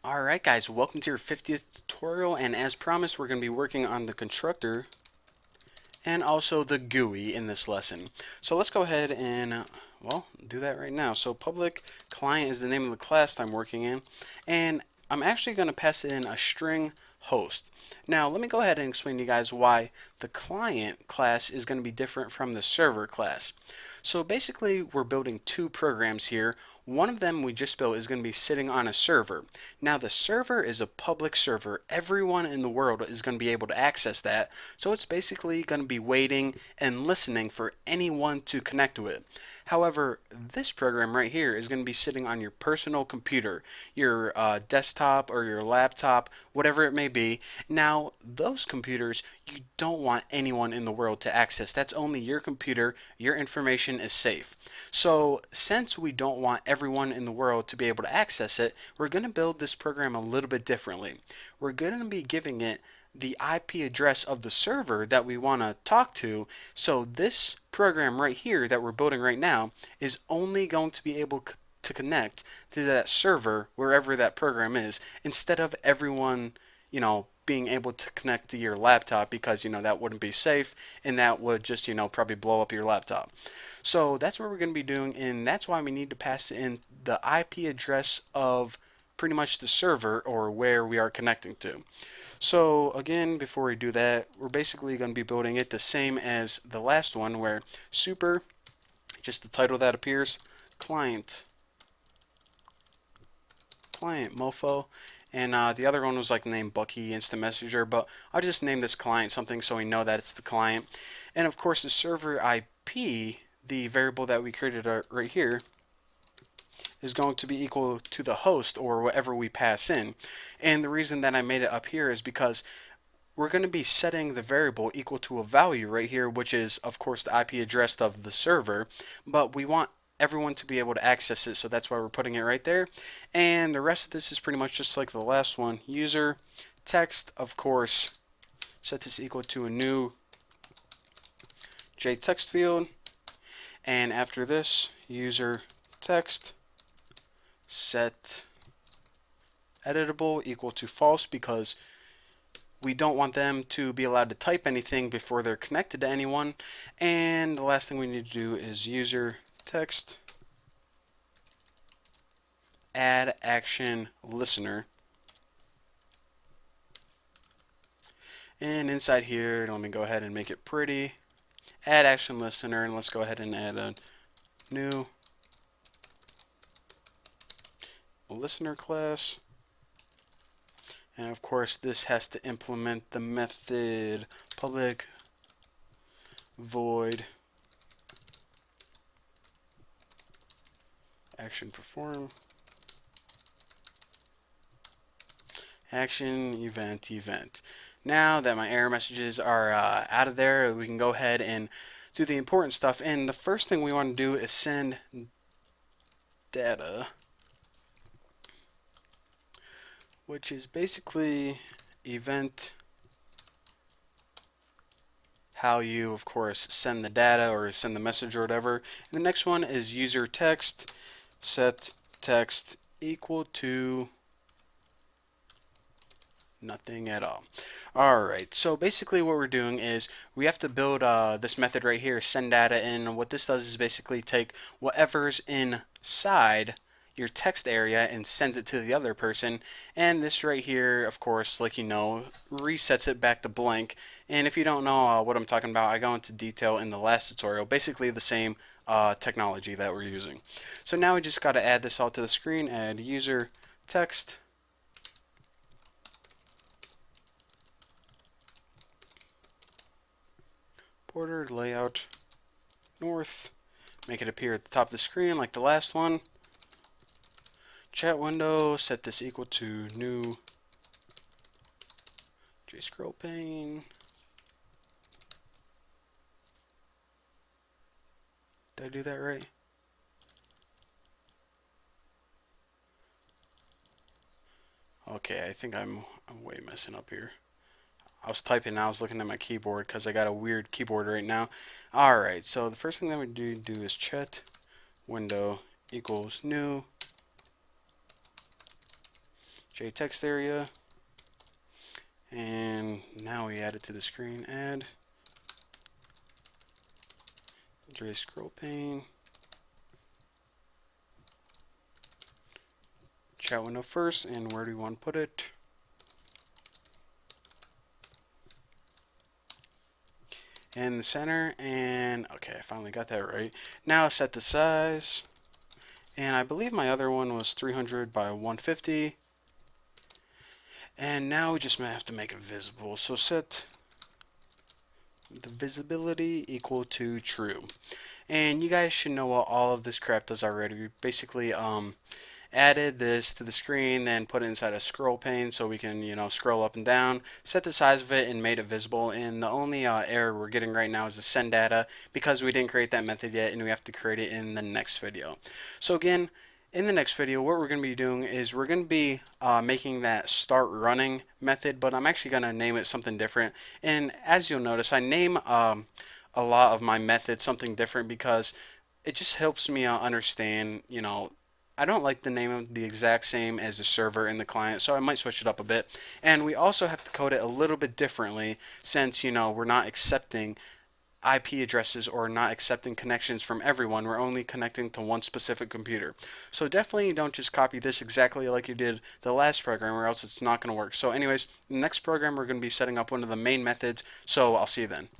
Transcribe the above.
Alright guys, welcome to your 50th tutorial, and as promised we're going to be working on the constructor and also the GUI in this lesson. So let's go ahead and do that right now. So public client is the name of the class I'm working in, and I'm actually going to pass it in a string host. Now let me go ahead and explain to you guys why the client class is going to be different from the server class. So basically we're building two programs here. One of them we just built is going to be sitting on a server. Now the server is a public server. Everyone in the world is going to be able to access that. So it's basically going to be waiting and listening for anyone to connect to it. However, this program right here is going to be sitting on your personal computer, your desktop or your laptop, whatever it may be. Now, those computers, you don't want anyone in the world to access. That's only your computer. Your information is safe. So, since we don't want everyone in the world to be able to access it, we're going to build this program a little bit differently. We're going to be giving it the IP address of the server that we want to talk to. So this program right here that we're building right now is only going to be able to connect to that server wherever that program is, instead of everyone, being able to connect to your laptop, because that wouldn't be safe and that would just probably blow up your laptop. So that's what we're going to be doing, and that's why we need to pass in the IP address of pretty much the server or where we are connecting to. So again, before we do that, we're basically going to be building it the same as the last one, where super, just the title that appears, client mofo, and the other one was like named Bucky Instant Messenger, but I'll just name this client something so we know that it's the client. And of course the server IP, the variable that we created right here, is going to be equal to the host or whatever we pass in. And the reason that I made it up here is because we're going to be setting the variable equal to a value right here, which is of course the IP address of the server, but we want everyone to be able to access it, so that's why we're putting it right there. And the rest of this is pretty much just like the last one. User text, of course, set this equal to a new JText field, and after this, user text set editable equal to false, because we don't want them to be allowed to type anything before they're connected to anyone. And the last thing we need to do is user text add action listener. And inside here, let me go ahead and make it pretty. Add action listener, and let's go ahead and add a new listener class. And of course, this has to implement the method public void action perform action event. Now that my error messages are out of there, we can go ahead and do the important stuff. And the first thing we want to do is send data, which is basically event how you, of course, send the data or send the message or whatever. And the next one is user text set text equal to nothing at all. Alright, so basically what we're doing is we have to build this method right here, send data, and what this does is basically take whatever's inside your text area and sends it to the other person. And this right here, of course, like resets it back to blank. And if you don't know what I'm talking about, I go into detail in the last tutorial. Basically the same technology that we're using. So now we just got to add this all to the screen. Add user text border layout north. Make it appear at the top of the screen like the last one. Chat window, set this equal to new JScroll pane. Did I do that right? Okay, I think I'm way messing up here. I was typing and I was looking at my keyboard because I got a weird keyboard right now. Alright, so the first thing that we do is chat window equals new JText area. And now we add it to the screen. Add J scroll pane. Chat window first, and where do we want to put it? In the center, and okay, I finally got that right. Now set the size, and I believe my other one was 300 by 150. And now we just have to make it visible. So set the visibility equal to true. And you guys should know what all of this crap does already. We basically added this to the screen, then put it inside a scroll pane so we can, scroll up and down, set the size of it, and made it visible. And the only error we're getting right now is the send data because we didn't create that method yet, and we have to create it in the next video. So again, in the next video, what we're going to be doing is we're going to be making that start running method, but I'm actually going to name it something different. And as you'll notice, I name a lot of my methods something different because it just helps me understand, I don't like the name of the exact same as the server and the client, so I might switch it up a bit. And we also have to code it a little bit differently since, we're not accepting IP addresses or not accepting connections from everyone. We're only connecting to one specific computer. So definitely don't just copy this exactly like you did the last program or else it's not going to work. So anyways, the next program we're going to be setting up one of the main methods. So I'll see you then.